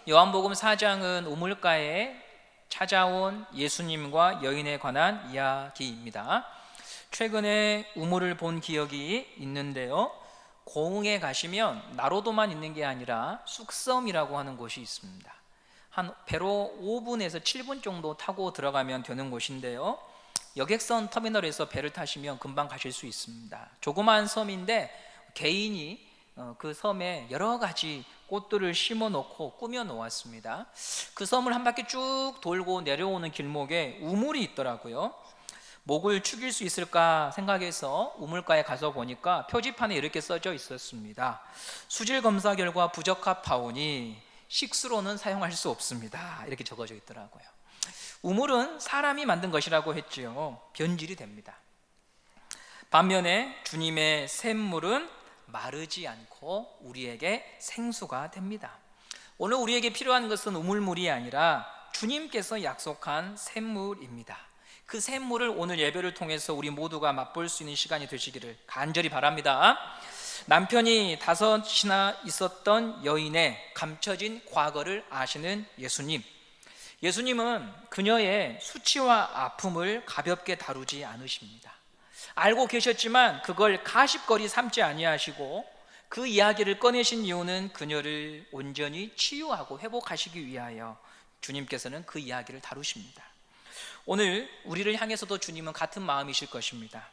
요한복음 4장은 우물가에 찾아온 예수님과 여인에 관한 이야기입니다. 최근에 우물을 본 기억이 있는데요, 고흥에 가시면 나로도만 있는 게 아니라 쑥섬이라고 하는 곳이 있습니다. 한 배로 5분에서 7분 정도 타고 들어가면 되는 곳인데요, 여객선 터미널에서 배를 타시면 금방 가실 수 있습니다. 조그마한 섬인데 개인이 그 섬에 여러 가지 꽃들을 심어 놓고 꾸며 놓았습니다. 그 섬을 한 바퀴 쭉 돌고 내려오는 길목에 우물이 있더라고요. 목을 축일 수 있을까 생각해서 우물가에 가서 보니까 표지판에 이렇게 써져 있었습니다. 수질 검사 결과 부적합하오니 식수로는 사용할 수 없습니다. 이렇게 적어져 있더라고요. 우물은 사람이 만든 것이라고 했지요. 변질이 됩니다. 반면에 주님의 샘물은 마르지 않고 우리에게 생수가 됩니다. 오늘 우리에게 필요한 것은 우물물이 아니라 주님께서 약속한 샘물입니다. 그 샘물을 오늘 예배를 통해서 우리 모두가 맛볼 수 있는 시간이 되시기를 간절히 바랍니다. 남편이 5이나 있었던 여인의 감춰진 과거를 아시는 예수님. 예수님은 그녀의 수치와 아픔을 가볍게 다루지 않으십니다. 알고 계셨지만 그걸 가십거리 삼지 아니하시고 그 이야기를 꺼내신 이유는 그녀를 온전히 치유하고 회복하시기 위하여 주님께서는 그 이야기를 다루십니다. 오늘 우리를 향해서도 주님은 같은 마음이실 것입니다.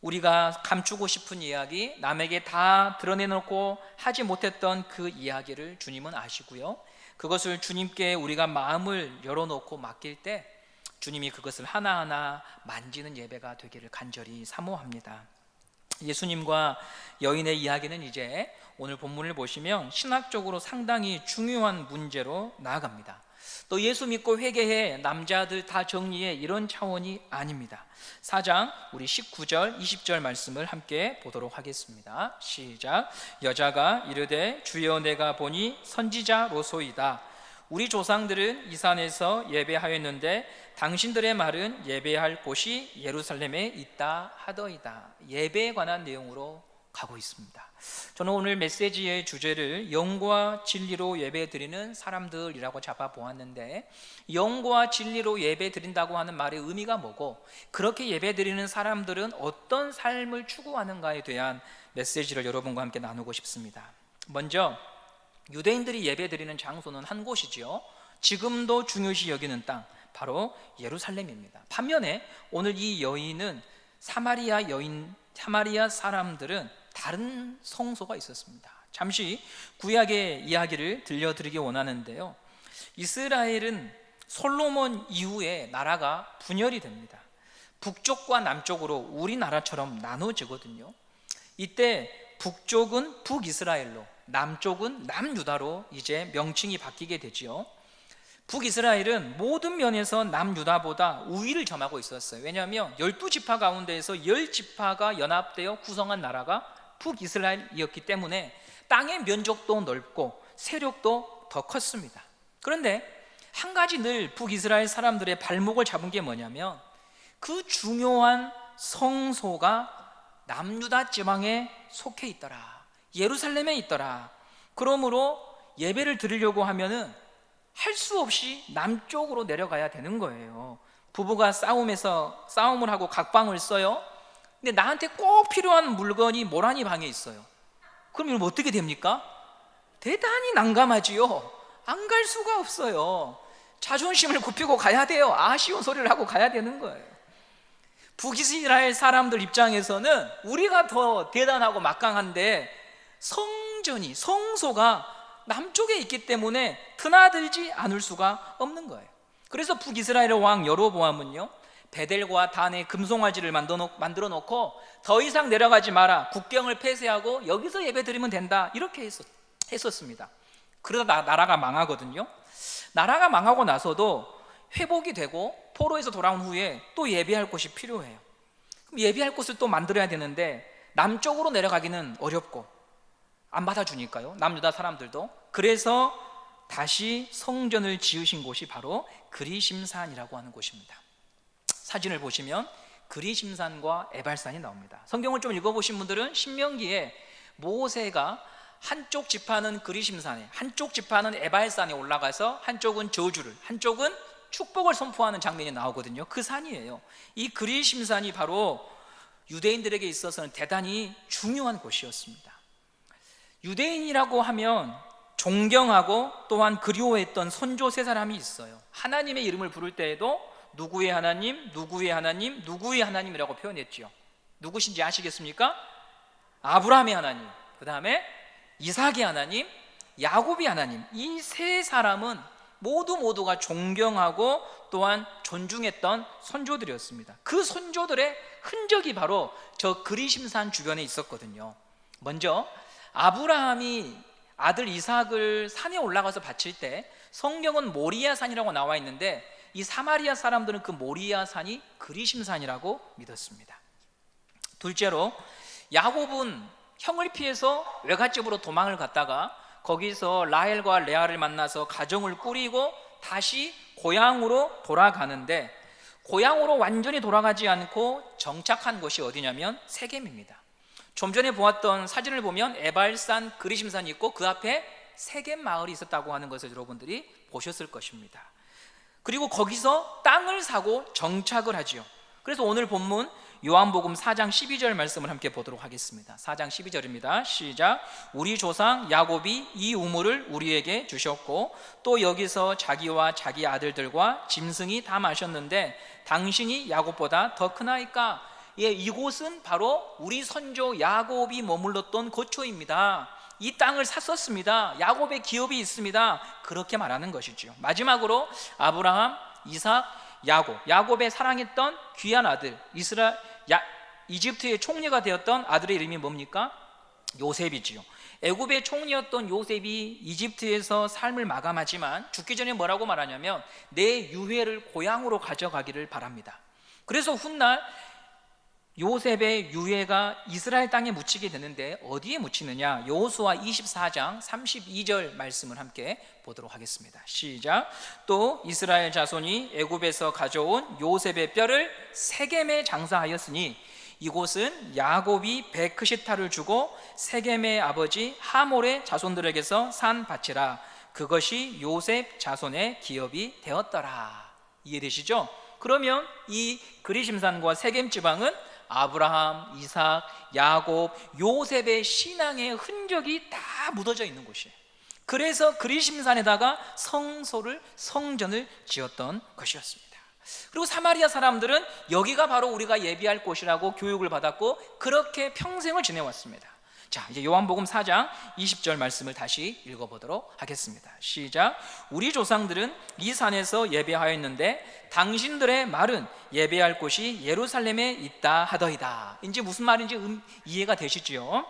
우리가 감추고 싶은 이야기, 남에게 다 드러내놓고 하지 못했던 그 이야기를 주님은 아시고요, 그것을 주님께 우리가 마음을 열어놓고 맡길 때 주님이 그것을 하나하나 만지는 예배가 되기를 간절히 사모합니다. 예수님과 여인의 이야기는 이제 오늘 본문을 보시면 신학적으로 상당히 중요한 문제로 나아갑니다. 또 예수 믿고 회개해 남자들 다 정리해 이런 차원이 아닙니다. 4장 우리 19절 20절 말씀을 함께 보도록 하겠습니다. 시작. 여자가 이르되 주여 내가 보니 선지자로소이다. 우리 조상들은 이 산에서 예배하였는데 당신들의 말은 예배할 곳이 예루살렘에 있다 하더이다. 예배에 관한 내용으로 가고 있습니다. 저는 오늘 메시지의 주제를 영과 진리로 예배 드리는 사람들이라고 잡아보았는데, 영과 진리로 예배 드린다고 하는 말의 의미가 뭐고, 그렇게 예배 드리는 사람들은 어떤 삶을 추구하는가에 대한 메시지를 여러분과 함께 나누고 싶습니다. 먼저 유대인들이 예배 드리는 장소는 한 곳이지요. 지금도 중요시 여기는 땅, 바로 예루살렘입니다. 반면에 오늘 이 여인은 사마리아 사람들은 다른 성소가 있었습니다. 잠시 구약의 이야기를 들려드리기 원하는데요, 이스라엘은 솔로몬 이후에 나라가 분열이 됩니다. 북쪽과 남쪽으로 우리나라처럼 나눠지거든요. 이때 북쪽은 북이스라엘로, 남쪽은 남유다로 이제 명칭이 바뀌게 되지요. 북이스라엘은 모든 면에서 남유다보다 우위를 점하고 있었어요. 왜냐하면 12지파 가운데에서 10지파가 연합되어 구성한 나라가 북이스라엘이었기 때문에 땅의 면적도 넓고 세력도 더 컸습니다. 그런데 한 가지 늘 북이스라엘 사람들의 발목을 잡은 게 뭐냐면, 그 중요한 성소가 남유다 지방에 속해 있더라, 예루살렘에 있더라. 그러므로 예배를 드리려고 하면은 할 수 없이 남쪽으로 내려가야 되는 거예요. 부부가 싸움을 하고 각방을 써요. 근데 나한테 꼭 필요한 물건이 모라니 방에 있어요. 그럼 이러면 어떻게 됩니까? 대단히 난감하지요. 안 갈 수가 없어요. 자존심을 굽히고 가야 돼요. 아쉬운 소리를 하고 가야 되는 거예요. 북이스라엘 사람들 입장에서는 우리가 더 대단하고 막강한데 성소가 남쪽에 있기 때문에 드나들지 않을 수가 없는 거예요. 그래서 북이스라엘의 왕 여로보암은요, 베델과 단에 금송아지를 만들어 놓고 더 이상 내려가지 마라, 국경을 폐쇄하고 여기서 예배 드리면 된다, 이렇게 했었습니다. 그러다 나라가 망하거든요. 나라가 망하고 나서도 회복이 되고 포로에서 돌아온 후에 또 예배할 곳이 필요해요. 그럼 예배할 곳을 또 만들어야 되는데 남쪽으로 내려가기는 어렵고 안 받아주니까요, 남유다 사람들도. 그래서 다시 성전을 지으신 곳이 바로 그리심산이라고 하는 곳입니다. 사진을 보시면 그리심산과 에발산이 나옵니다. 성경을 좀 읽어보신 분들은 신명기에 모세가 한쪽 지파는 그리심산에, 한쪽 지파는 에발산에 올라가서 한쪽은 저주를, 한쪽은 축복을 선포하는 장면이 나오거든요. 그 산이에요. 이 그리심산이 바로 유대인들에게 있어서는 대단히 중요한 곳이었습니다. 유대인이라고 하면 존경하고 또한 그리워했던 선조 세 사람이 있어요. 하나님의 이름을 부를 때에도 누구의 하나님, 누구의 하나님, 누구의 하나님이라고 표현했죠. 누구신지 아시겠습니까? 아브라함의 하나님, 그 다음에 이삭의 하나님, 야곱의 하나님. 이 세 사람은 모두가 존경하고 또한 존중했던 선조들이었습니다. 그 선조들의 흔적이 바로 저 그리심산 주변에 있었거든요. 먼저 아브라함이 아들 이삭을 산에 올라가서 바칠 때 성경은 모리아 산이라고 나와 있는데 이 사마리아 사람들은 그 모리아 산이 그리심산이라고 믿었습니다. 둘째로 야곱은 형을 피해서 외갓집으로 도망을 갔다가 거기서 라헬과 레아를 만나서 가정을 꾸리고 다시 고향으로 돌아가는데 고향으로 완전히 돌아가지 않고 정착한 곳이 어디냐면 세겜입니다. 좀 전에 보았던 사진을 보면 에발산 그리심산이 있고 그 앞에 세겜 마을이 있었다고 하는 것을 여러분들이 보셨을 것입니다. 그리고 거기서 땅을 사고 정착을 하지요. 그래서 오늘 본문 요한복음 4장 12절 말씀을 함께 보도록 하겠습니다. 4장 12절입니다. 시작. 우리 조상 야곱이 이 우물을 우리에게 주셨고 또 여기서 자기와 자기 아들들과 짐승이 다 마셨는데 당신이 야곱보다 더 크나이까? 예, 이곳은 바로 우리 선조 야곱이 머물렀던 거처입니다. 이 땅을 샀었습니다. 야곱의 기업이 있습니다. 그렇게 말하는 것이죠. 마지막으로 아브라함, 이삭, 야곱의 사랑했던 귀한 아들 이집트의 총리가 되었던 아들의 이름이 뭡니까? 요셉이지요. 애굽의 총리였던 요셉이 이집트에서 삶을 마감하지만 죽기 전에 뭐라고 말하냐면 내 유해를 고향으로 가져가기를 바랍니다. 그래서 훗날 요셉의 유해가 이스라엘 땅에 묻히게 되는데 어디에 묻히느냐? 여호수아 24장 32절 말씀을 함께 보도록 하겠습니다. 시작. 또 이스라엘 자손이 애굽에서 가져온 요셉의 뼈를 세겜에 장사하였으니 이곳은 야곱이 베크시타를 주고 세겜의 아버지 하몰의 자손들에게서 산 밭이라. 그것이 요셉 자손의 기업이 되었더라. 이해되시죠? 그러면 이 그리심산과 세겜 지방은 아브라함, 이삭, 야곱, 요셉의 신앙의 흔적이 다 묻어져 있는 곳이에요. 그래서 그리심산에다가 성전을 지었던 것이었습니다. 그리고 사마리아 사람들은 여기가 바로 우리가 예비할 곳이라고 교육을 받았고 그렇게 평생을 지내왔습니다. 자, 이제 요한복음 4장 20절 말씀을 다시 읽어보도록 하겠습니다. 시작. 우리 조상들은 이 산에서 예배하였는데 당신들의 말은 예배할 곳이 예루살렘에 있다 하더이다. 이제 무슨 말인지 이해가 되시죠?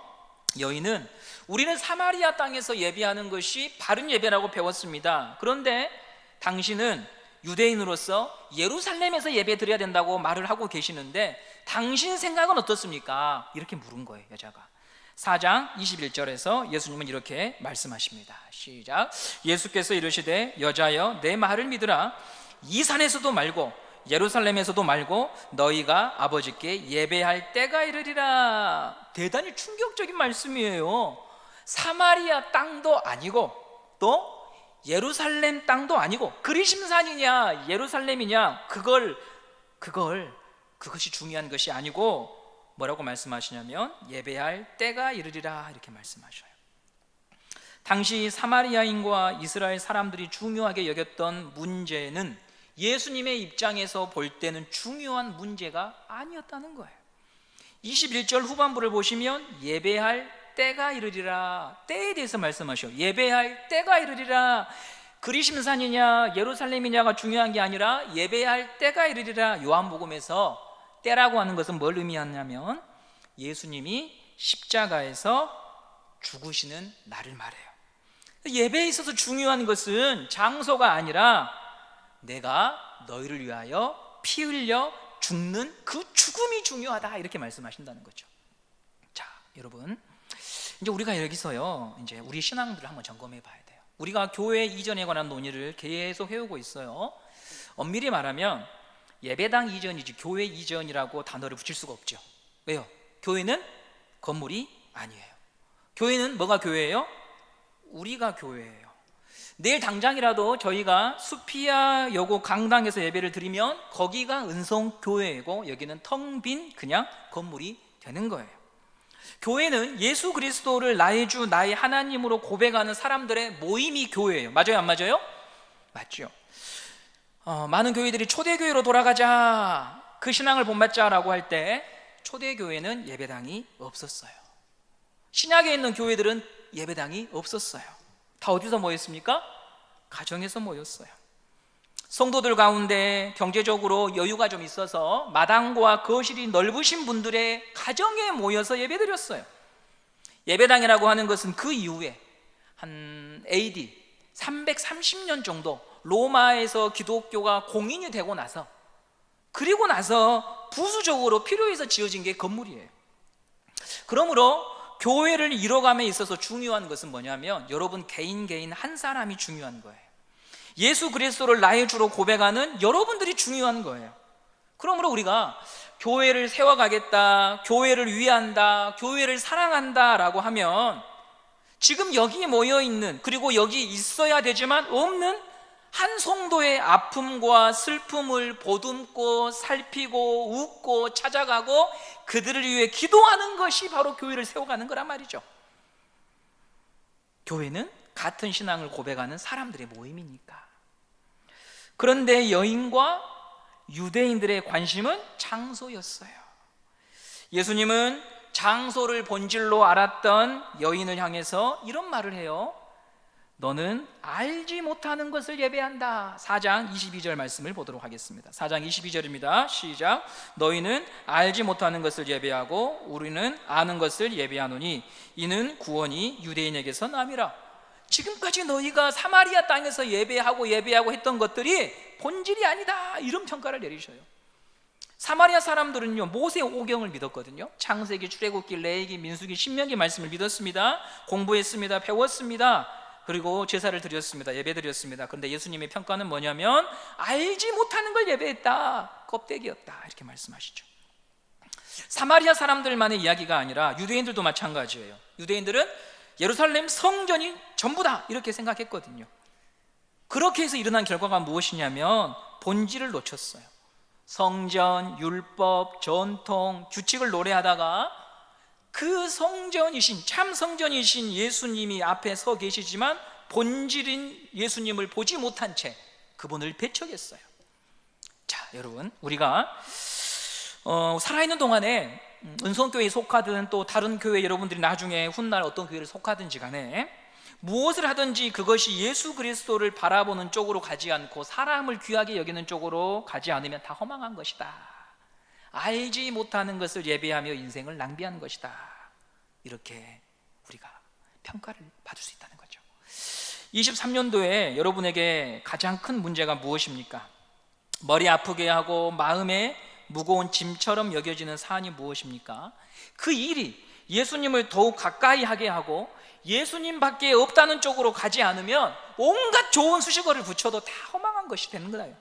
여인은 우리는 사마리아 땅에서 예배하는 것이 바른 예배라고 배웠습니다. 그런데 당신은 유대인으로서 예루살렘에서 예배 드려야 된다고 말을 하고 계시는데 당신 생각은 어떻습니까? 이렇게 물은 거예요, 여자가. 4장 21절에서 예수님은 이렇게 말씀하십니다. 시작. 예수께서 이르시되 여자여 내 말을 믿으라. 이 산에서도 말고 예루살렘에서도 말고 너희가 아버지께 예배할 때가 이르리라. 대단히 충격적인 말씀이에요. 사마리아 땅도 아니고 또 예루살렘 땅도 아니고 그리심산이냐 예루살렘이냐 그것이 중요한 것이 아니고 뭐라고 말씀하시냐면 예배할 때가 이르리라 이렇게 말씀하셔요. 당시 사마리아인과 이스라엘 사람들이 중요하게 여겼던 문제는 예수님의 입장에서 볼 때는 중요한 문제가 아니었다는 거예요. 21절 후반부를 보시면 예배할 때가 이르리라. 때에 대해서 말씀하셔요. 예배할 때가 이르리라. 그리심산이냐 예루살렘이냐가 중요한 게 아니라 예배할 때가 이르리라. 요한복음에서 때라고 하는 것은 뭘 의미하냐면 예수님이 십자가에서 죽으시는 날을 말해요. 예배에 있어서 중요한 것은 장소가 아니라 내가 너희를 위하여 피 흘려 죽는 그 죽음이 중요하다 이렇게 말씀하신다는 거죠. 자, 여러분 이제 우리가 여기서요 이제 우리 신앙들을 한번 점검해 봐야 돼요. 우리가 교회 이전에 관한 논의를 계속 해오고 있어요. 엄밀히 말하면 예배당 이전이지 교회 이전이라고 단어를 붙일 수가 없죠. 왜요? 교회는 건물이 아니에요. 교회는 뭐가 교회예요? 우리가 교회예요. 내일 당장이라도 저희가 수피아 여고 강당에서 예배를 드리면 거기가 은성교회이고 여기는 텅 빈 그냥 건물이 되는 거예요. 교회는 예수 그리스도를 나의 주 나의 하나님으로 고백하는 사람들의 모임이 교회예요. 맞아요, 안 맞아요? 맞죠. 많은 교회들이 초대교회로 돌아가자, 그 신앙을 본받자라고 할 때 초대교회는 예배당이 없었어요. 신약에 있는 교회들은 예배당이 없었어요. 다 어디서 모였습니까? 가정에서 모였어요. 성도들 가운데 경제적으로 여유가 좀 있어서 마당과 거실이 넓으신 분들의 가정에 모여서 예배드렸어요. 예배당이라고 하는 것은 그 이후에 한 AD 330년 정도 로마에서 기독교가 공인이 되고 나서, 그리고 나서 부수적으로 필요해서 지어진 게 건물이에요. 그러므로 교회를 이뤄감에 있어서 중요한 것은 뭐냐면 여러분 개인 한 사람이 중요한 거예요. 예수 그리스도를 나의 주로 고백하는 여러분들이 중요한 거예요. 그러므로 우리가 교회를 세워가겠다, 교회를 위한다, 교회를 사랑한다 라고 하면 지금 여기 모여있는, 그리고 여기 있어야 되지만 없는 한 성도의 아픔과 슬픔을 보듬고 살피고 웃고 찾아가고 그들을 위해 기도하는 것이 바로 교회를 세워가는 거란 말이죠. 교회는 같은 신앙을 고백하는 사람들의 모임이니까. 그런데 여인과 유대인들의 관심은 장소였어요. 예수님은 장소를 본질로 알았던 여인을 향해서 이런 말을 해요. 너는 알지 못하는 것을 예배한다. 4장 22절 말씀을 보도록 하겠습니다. 4장 22절입니다. 시작. 너희는 알지 못하는 것을 예배하고 우리는 아는 것을 예배하노니 이는 구원이 유대인에게서 남이라. 지금까지 너희가 사마리아 땅에서 예배하고 했던 것들이 본질이 아니다, 이런 평가를 내리셔요. 사마리아 사람들은요 모세 오경을 믿었거든요. 창세기, 출애굽기, 레위기, 민수기, 신명기 말씀을 믿었습니다. 공부했습니다. 배웠습니다. 그리고 제사를 드렸습니다. 예배 드렸습니다. 그런데 예수님의 평가는 뭐냐면 알지 못하는 걸 예배했다, 껍데기였다, 이렇게 말씀하시죠. 사마리아 사람들만의 이야기가 아니라 유대인들도 마찬가지예요. 유대인들은 예루살렘 성전이 전부다 이렇게 생각했거든요. 그렇게 해서 일어난 결과가 무엇이냐면 본질을 놓쳤어요. 성전, 율법, 전통, 규칙을 노래하다가 그 성전이신, 참 성전이신 예수님이 앞에 서 계시지만 본질인 예수님을 보지 못한 채 그분을 배척했어요. 자, 여러분, 우리가 살아있는 동안에 은성교회에 속하든 또 다른 교회 여러분들이 나중에 훗날 어떤 교회를 속하든지 간에 무엇을 하든지 그것이 예수 그리스도를 바라보는 쪽으로 가지 않고 사람을 귀하게 여기는 쪽으로 가지 않으면 다 허망한 것이다. 알지 못하는 것을 예배하며 인생을 낭비하는 것이다. 이렇게 우리가 평가를 받을 수 있다는 거죠. 23년도에 여러분에게 가장 큰 문제가 무엇입니까? 머리 아프게 하고 마음에 무거운 짐처럼 여겨지는 사안이 무엇입니까? 그 일이 예수님을 더욱 가까이 하게 하고 예수님밖에 없다는 쪽으로 가지 않으면 온갖 좋은 수식어를 붙여도 다 허망한 것이 되는 거예요.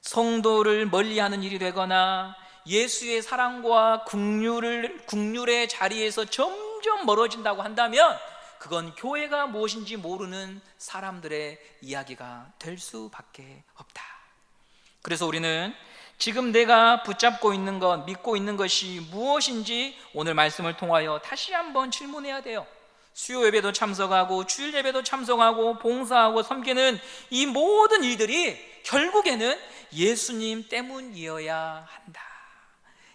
성도를 멀리하는 일이 되거나 예수의 사랑과 국률의 자리에서 점점 멀어진다고 한다면 그건 교회가 무엇인지 모르는 사람들의 이야기가 될 수밖에 없다. 그래서 우리는 지금 내가 붙잡고 있는 것, 믿고 있는 것이 무엇인지 오늘 말씀을 통하여 다시 한번 질문해야 돼요. 수요 예배도 참석하고 주일 예배도 참석하고 봉사하고 섬기는 이 모든 일들이 결국에는 예수님 때문이어야 한다.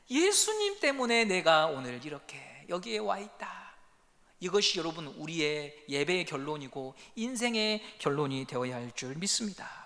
예수님 때문에 내가 오늘 이렇게 여기에 와 있다. 이것이 여러분 우리의 예배의 결론이고 인생의 결론이 되어야 할 줄 믿습니다.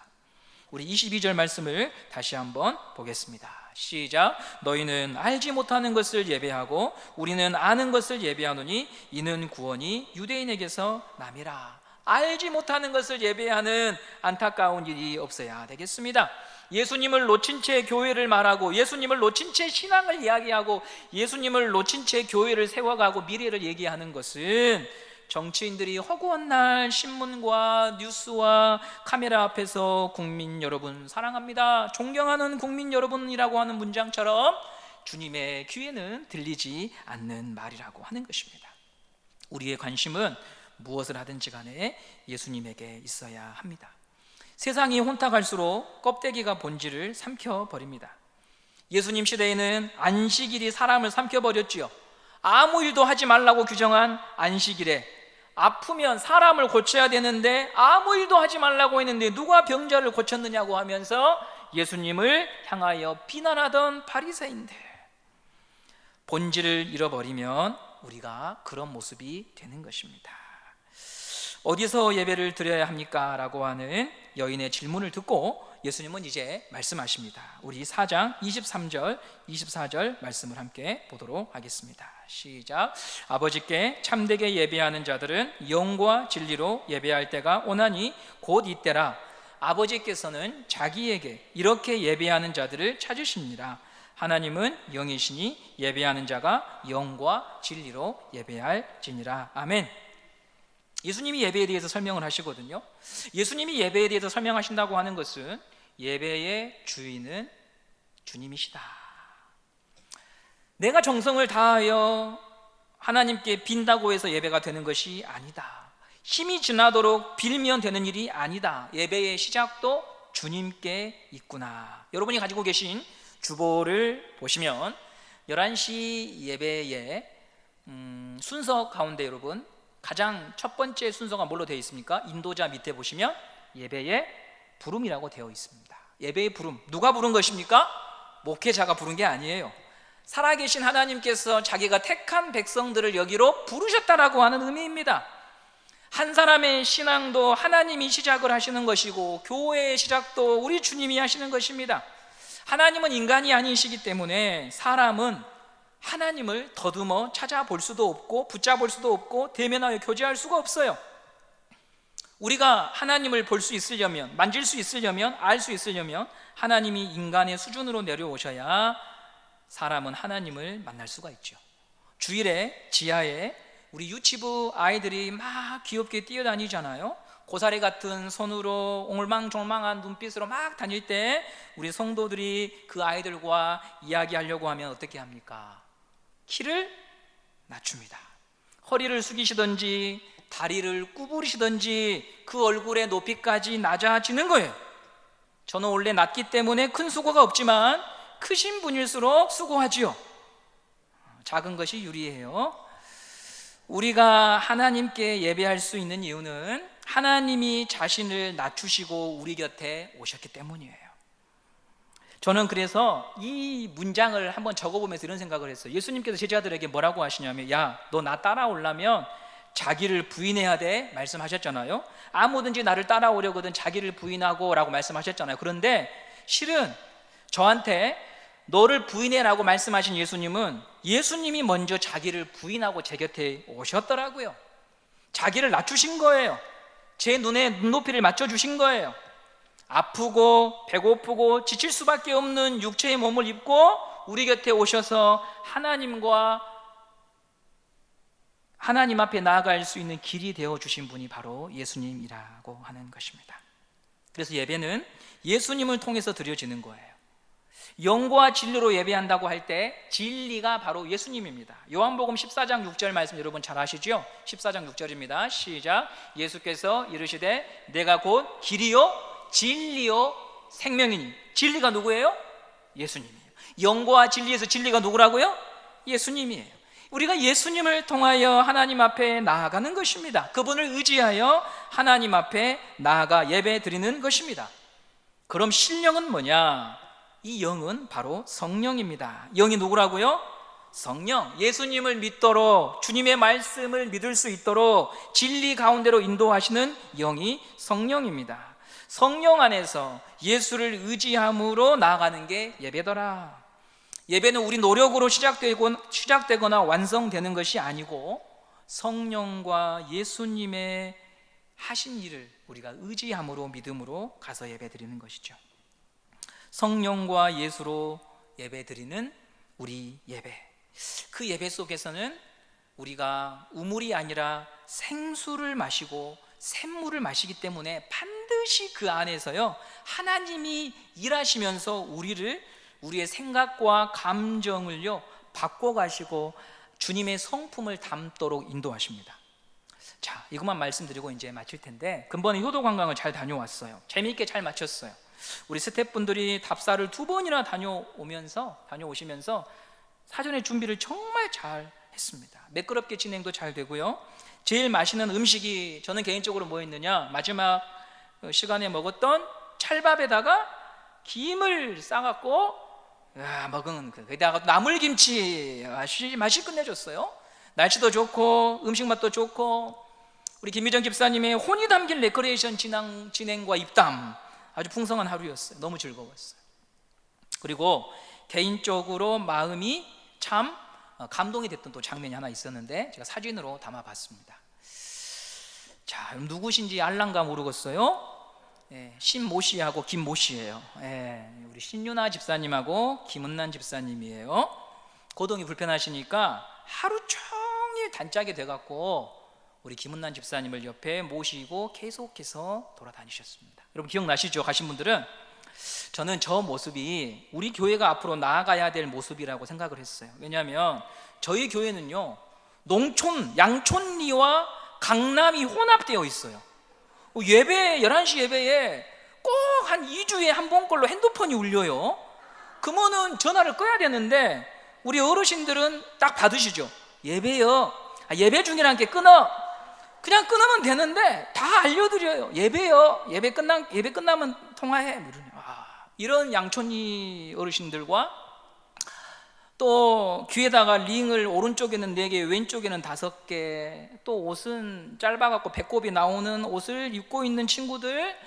우리 22절 말씀을 다시 한번 보겠습니다. 시작. 너희는 알지 못하는 것을 예배하고 우리는 아는 것을 예배하노니 이는 구원이 유대인에게서 남이라. 알지 못하는 것을 예배하는 안타까운 일이 없어야 되겠습니다. 예수님을 놓친 채 교회를 말하고 예수님을 놓친 채 신앙을 이야기하고 예수님을 놓친 채 교회를 세워가고 미래를 얘기하는 것은 정치인들이 허구한 날 신문과 뉴스와 카메라 앞에서 국민 여러분 사랑합니다, 존경하는 국민 여러분이라고 하는 문장처럼 주님의 귀에는 들리지 않는 말이라고 하는 것입니다. 우리의 관심은 무엇을 하든지 간에 예수님에게 있어야 합니다. 세상이 혼탁할수록 껍데기가 본질을 삼켜버립니다. 예수님 시대에는 안식일이 사람을 삼켜버렸지요. 아무 일도 하지 말라고 규정한 안식일에 아프면 사람을 고쳐야 되는데 아무 일도 하지 말라고 했는데 누가 병자를 고쳤느냐고 하면서 예수님을 향하여 비난하던 바리새인들, 본질을 잃어버리면 우리가 그런 모습이 되는 것입니다. 어디서 예배를 드려야 합니까? 라고 하는 여인의 질문을 듣고 예수님은 이제 말씀하십니다. 우리 4장 23절 24절 말씀을 함께 보도록 하겠습니다. 시작. 아버지께 참되게 예배하는 자들은 영과 진리로 예배할 때가 오나니 곧 이때라. 아버지께서는 자기에게 이렇게 예배하는 자들을 찾으십니다. 하나님은 영이시니 예배하는 자가 영과 진리로 예배할지니라. 아멘. 예수님이 예배에 대해서 설명을 하시거든요. 예수님이 예배에 대해서 설명하신다고 하는 것은 예배의 주인은 주님이시다. 내가 정성을 다하여 하나님께 빈다고 해서 예배가 되는 것이 아니다. 힘이 지나도록 빌면 되는 일이 아니다. 예배의 시작도 주님께 있구나. 여러분이 가지고 계신 주보를 보시면 11시 예배의 순서 가운데 여러분 가장 첫 번째 순서가 뭘로 되어 있습니까? 인도자 밑에 보시면 예배의 부름이라고 되어 있습니다. 예배의 부름, 누가 부른 것입니까? 목회자가 부른 게 아니에요. 살아계신 하나님께서 자기가 택한 백성들을 여기로 부르셨다라고 하는 의미입니다. 한 사람의 신앙도 하나님이 시작을 하시는 것이고 교회의 시작도 우리 주님이 하시는 것입니다. 하나님은 인간이 아니시기 때문에 사람은 하나님을 더듬어 찾아볼 수도 없고 붙잡을 수도 없고 대면하여 교제할 수가 없어요. 우리가 하나님을 볼 수 있으려면, 만질 수 있으려면, 알 수 있으려면 하나님이 인간의 수준으로 내려오셔야 사람은 하나님을 만날 수가 있죠. 주일에 지하에 우리 유치부 아이들이 막 귀엽게 뛰어다니잖아요. 고사리 같은 손으로 옹울망졸망한 눈빛으로 막 다닐 때 우리 성도들이 그 아이들과 이야기하려고 하면 어떻게 합니까? 키를 낮춥니다. 허리를 숙이시든지 다리를 구부리시든지 그 얼굴의 높이까지 낮아지는 거예요. 저는 원래 낮기 때문에 큰 수고가 없지만 크신 분일수록 수고하지요. 작은 것이 유리해요. 우리가 하나님께 예배할 수 있는 이유는 하나님이 자신을 낮추시고 우리 곁에 오셨기 때문이에요. 저는 그래서 이 문장을 한번 적어보면서 이런 생각을 했어요. 예수님께서 제자들에게 뭐라고 하시냐면, 야, 너 나 따라오려면 자기를 부인해야 돼 말씀하셨잖아요. 아무든지 나를 따라오려거든 자기를 부인하고 라고 말씀하셨잖아요. 그런데 실은 저한테 너를 부인해라고 말씀하신 예수님은 예수님이 먼저 자기를 부인하고 제 곁에 오셨더라고요. 자기를 낮추신 거예요. 제 눈에 눈높이를 맞춰주신 거예요. 아프고 배고프고 지칠 수밖에 없는 육체의 몸을 입고 우리 곁에 오셔서 하나님 앞에 나아갈 수 있는 길이 되어주신 분이 바로 예수님이라고 하는 것입니다. 그래서 예배는 예수님을 통해서 드려지는 거예요. 영과 진리로 예배한다고 할 때 진리가 바로 예수님입니다. 요한복음 14장 6절 말씀 여러분 잘 아시죠? 14장 6절입니다. 시작. 예수께서 이르시되 내가 곧 길이요 진리요 생명이니. 진리가 누구예요? 예수님이에요. 영과 진리에서 진리가 누구라고요? 예수님이에요. 우리가 예수님을 통하여 하나님 앞에 나아가는 것입니다. 그분을 의지하여 하나님 앞에 나아가 예배 드리는 것입니다. 그럼 신령은 뭐냐? 이 영은 바로 성령입니다. 영이 누구라고요? 성령. 예수님을 믿도록, 주님의 말씀을 믿을 수 있도록 진리 가운데로 인도하시는 영이 성령입니다. 성령 안에서 예수를 의지함으로 나아가는 게 예배더라. 예배는 우리 노력으로 시작되거나 완성되는 것이 아니고 성령과 예수님의 하신 일을 우리가 의지함으로 믿음으로 가서 예배 드리는 것이죠. 성령과 예수로 예배 드리는 우리 예배, 그 예배 속에서는 우리가 우물이 아니라 생수를 마시고 샘물을 마시기 때문에 반드시 그 안에서요 하나님이 일하시면서 우리의 생각과 감정을요 바꿔가시고 주님의 성품을 담도록 인도하십니다. 자, 이것만 말씀드리고 이제 마칠 텐데, 근본에 효도 관광을 잘 다녀왔어요. 재미있게 잘 마쳤어요. 우리 스태프분들이 답사를 2번이나 다녀오시면서 사전에 준비를 정말 잘 했습니다. 매끄럽게 진행도 잘 되고요. 제일 맛있는 음식이 저는 개인적으로 뭐였느냐, 마지막 시간에 먹었던 찰밥에다가 김을 싸갖고 먹은 거기다가 나물김치 맛이 끝내줬어요. 날씨도 좋고 음식 맛도 좋고, 우리 김미정 집사님의 혼이 담긴 레크레이션 진행과 입담, 아주 풍성한 하루였어요. 너무 즐거웠어요. 그리고 개인적으로 마음이 참 감동이 됐던 또 장면이 하나 있었는데, 제가 사진으로 담아봤습니다. 자, 누구신지 알랑가 모르겠어요. 신모 씨하고 김모 씨예요. 우리 신유나 집사님하고 김은난 집사님이에요. 거동이 불편하시니까 하루 종일 단짝이 돼갖고 우리 김은난 집사님을 옆에 모시고 계속해서 돌아다니셨습니다. 여러분 기억나시죠? 가신 분들은. 저는 저 모습이 우리 교회가 앞으로 나아가야 될 모습이라고 생각을 했어요. 왜냐하면 저희 교회는요, 농촌, 양촌리와 강남이 혼합되어 있어요. 예배, 11시 예배에 꼭 한 2주에 한 번꼴로 핸드폰이 울려요. 그러면은 전화를 꺼야 되는데, 우리 어르신들은 딱 받으시죠. 예배요. 예배 중이란 게 끊어. 그냥 끊으면 되는데 다 알려드려요. 예배요. 예배 끝나면 통화해. 이런 양촌이 어르신들과, 또 귀에다가 링을 오른쪽에는 4개, 왼쪽에는 5개, 또 옷은 짧아갖고 배꼽이 나오는 옷을 입고 있는 친구들,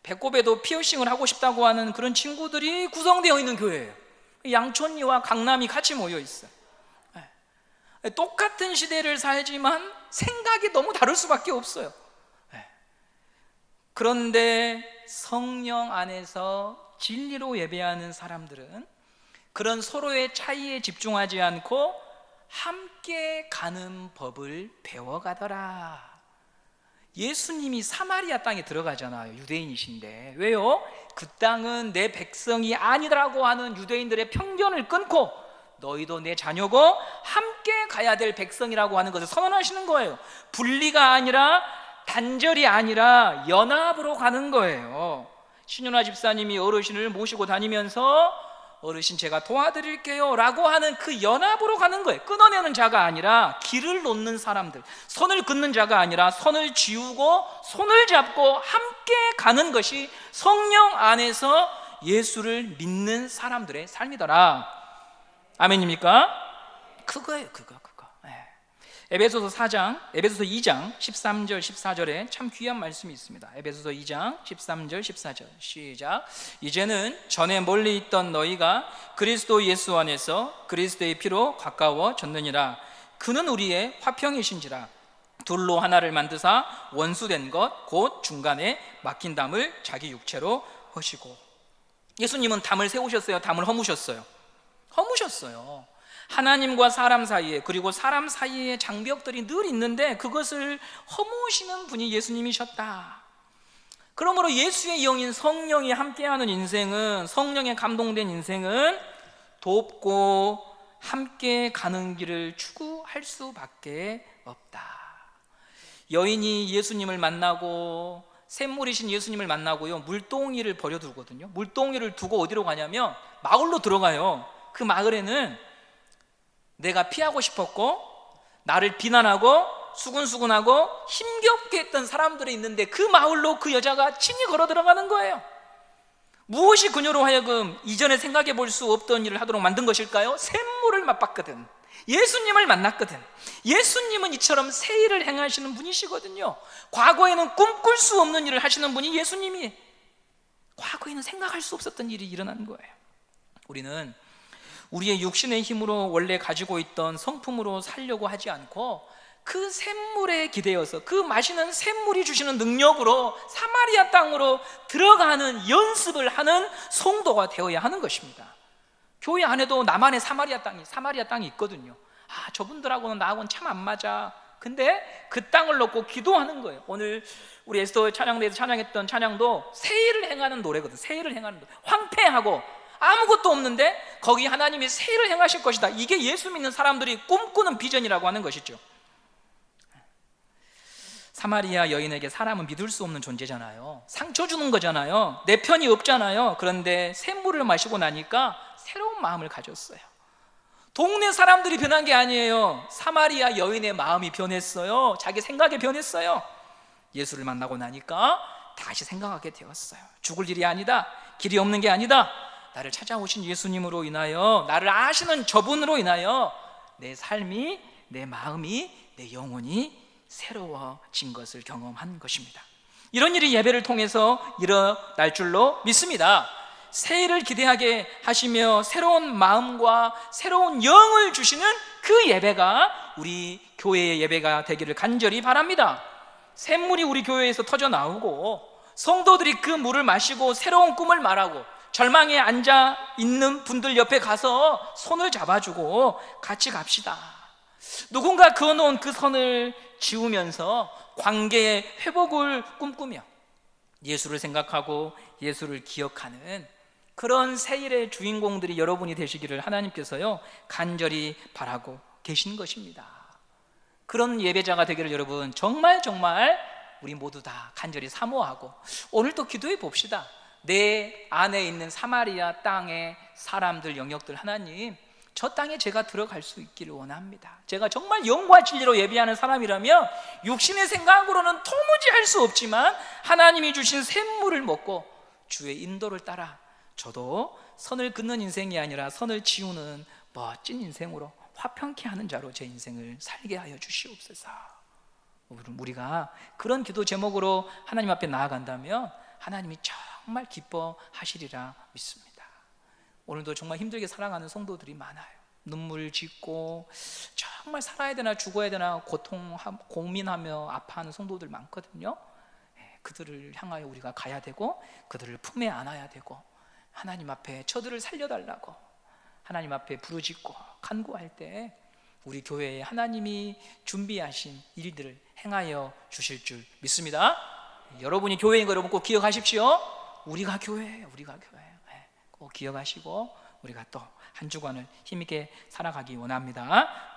배꼽에도 피어싱을 하고 싶다고 하는 그런 친구들이 구성되어 있는 교회예요. 양촌리와 강남이 같이 모여 있어요. 똑같은 시대를 살지만 생각이 너무 다를 수밖에 없어요. 그런데 성령 안에서 진리로 예배하는 사람들은 그런 서로의 차이에 집중하지 않고 함께 가는 법을 배워가더라. 예수님이 사마리아 땅에 들어가잖아요. 유대인이신데. 왜요? 그 땅은 내 백성이 아니라고 하는 유대인들의 편견을 끊고 너희도 내 자녀고 함께 가야 될 백성이라고 하는 것을 선언하시는 거예요. 분리가 아니라, 단절이 아니라 연합으로 가는 거예요. 신윤아 집사님이 어르신을 모시고 다니면서 어르신 제가 도와드릴게요 라고 하는 그 연합으로 가는 거예요. 끊어내는 자가 아니라 길을 놓는 사람들, 선을 긋는 자가 아니라 선을 지우고 손을 잡고 함께 가는 것이 성령 안에서 예수를 믿는 사람들의 삶이더라. 아멘입니까? 그거예요. 그거. 에베소서 2장 13절 14절에 참 귀한 말씀이 있습니다. 에베소서 2장 13절 14절 시작. 이제는 전에 멀리 있던 너희가 그리스도 예수 안에서 그리스도의 피로 가까워졌느니라. 그는 우리의 화평이신지라. 둘로 하나를 만드사 원수된 것 곧 중간에 막힌 담을 자기 육체로 허시고. 예수님은 담을 세우셨어요? 담을 허무셨어요? 허무셨어요. 하나님과 사람 사이에, 그리고 사람 사이에 장벽들이 늘 있는데 그것을 허무시는 분이 예수님이셨다. 그러므로 예수의 영인 성령이 함께하는 인생은, 성령에 감동된 인생은 돕고 함께 가는 길을 추구할 수밖에 없다. 여인이 예수님을 만나고, 샘물이신 예수님을 만나고요, 물동이를 버려두거든요. 물동이를 두고 어디로 가냐면 마을로 들어가요. 그 마을에는 내가 피하고 싶었고 나를 비난하고 수군수군하고 힘겹게 했던 사람들이 있는데, 그 마을로 그 여자가 친히 걸어 들어가는 거예요. 무엇이 그녀로 하여금 이전에 생각해 볼 수 없던 일을 하도록 만든 것일까요? 샘물을 맛봤거든. 예수님을 만났거든. 예수님은 이처럼 새 일을 행하시는 분이시거든요. 과거에는 꿈꿀 수 없는 일을 하시는 분이 예수님이, 과거에는 생각할 수 없었던 일이 일어난 거예요. 우리는 우리의 육신의 힘으로 원래 가지고 있던 성품으로 살려고 하지 않고 그 샘물에 기대어서, 그 마시는 샘물이 주시는 능력으로 사마리아 땅으로 들어가는 연습을 하는 성도가 되어야 하는 것입니다. 교회 안에도 나만의 사마리아 땅이 있거든요. 저분들하고는 나하고는 참 안 맞아. 근데 그 땅을 놓고 기도하는 거예요. 오늘 우리 에스더 찬양대에서 찬양했던 찬양도 새 일을 행하는 노래거든. 새 일을 행하는 노래. 황폐하고 아무것도 없는데 거기 하나님이 새 일을 행하실 것이다. 이게 예수 믿는 사람들이 꿈꾸는 비전이라고 하는 것이죠. 사마리아 여인에게 사람은 믿을 수 없는 존재잖아요. 상처 주는 거잖아요. 내 편이 없잖아요. 그런데 샘물을 마시고 나니까 새로운 마음을 가졌어요. 동네 사람들이 변한 게 아니에요. 사마리아 여인의 마음이 변했어요. 자기 생각이 변했어요. 예수를 만나고 나니까 다시 생각하게 되었어요. 죽을 일이 아니다, 길이 없는 게 아니다, 나를 찾아오신 예수님으로 인하여, 나를 아시는 저분으로 인하여 내 삶이, 내 마음이, 내 영혼이 새로워진 것을 경험한 것입니다. 이런 일이 예배를 통해서 일어날 줄로 믿습니다. 새해를 기대하게 하시며 새로운 마음과 새로운 영을 주시는 그 예배가 우리 교회의 예배가 되기를 간절히 바랍니다. 샘물이 우리 교회에서 터져 나오고 성도들이 그 물을 마시고 새로운 꿈을 말하고 절망에 앉아 있는 분들 옆에 가서 손을 잡아주고 같이 갑시다. 누군가 그어놓은 그 선을 지우면서 관계의 회복을 꿈꾸며 예수를 생각하고 예수를 기억하는 그런 새일의 주인공들이 여러분이 되시기를 하나님께서요 간절히 바라고 계신 것입니다. 그런 예배자가 되기를 여러분 정말 우리 모두 다 간절히 사모하고 오늘 또 기도해 봅시다. 내 안에 있는 사마리아 땅의 사람들, 영역들, 하나님 저 땅에 제가 들어갈 수 있기를 원합니다. 제가 정말 영과 진리로 예배하는 사람이라면 육신의 생각으로는 도무지 할 수 없지만 하나님이 주신 샘물을 먹고 주의 인도를 따라 저도 선을 긋는 인생이 아니라 선을 지우는 멋진 인생으로 화평케 하는 자로 제 인생을 살게 하여 주시옵소서. 우리가 그런 기도 제목으로 하나님 앞에 나아간다면 하나님이 정말 기뻐하시리라 믿습니다. 오늘도 정말 힘들게 살아가는 성도들이 많아요. 눈물 짓고 정말 살아야 되나 죽어야 되나 고민하며 아파하는 성도들 많거든요. 그들을 향하여 우리가 가야 되고 그들을 품에 안아야 되고 하나님 앞에 저들을 살려달라고 하나님 앞에 부르짖고 간구할 때 우리 교회에 하나님이 준비하신 일들을 행하여 주실 줄 믿습니다. 여러분이 교회인 거 여러분 꼭 기억하십시오. 우리가 교회예요. 꼭 기억하시고 우리가 또 한 주간을 힘있게 살아가기 원합니다.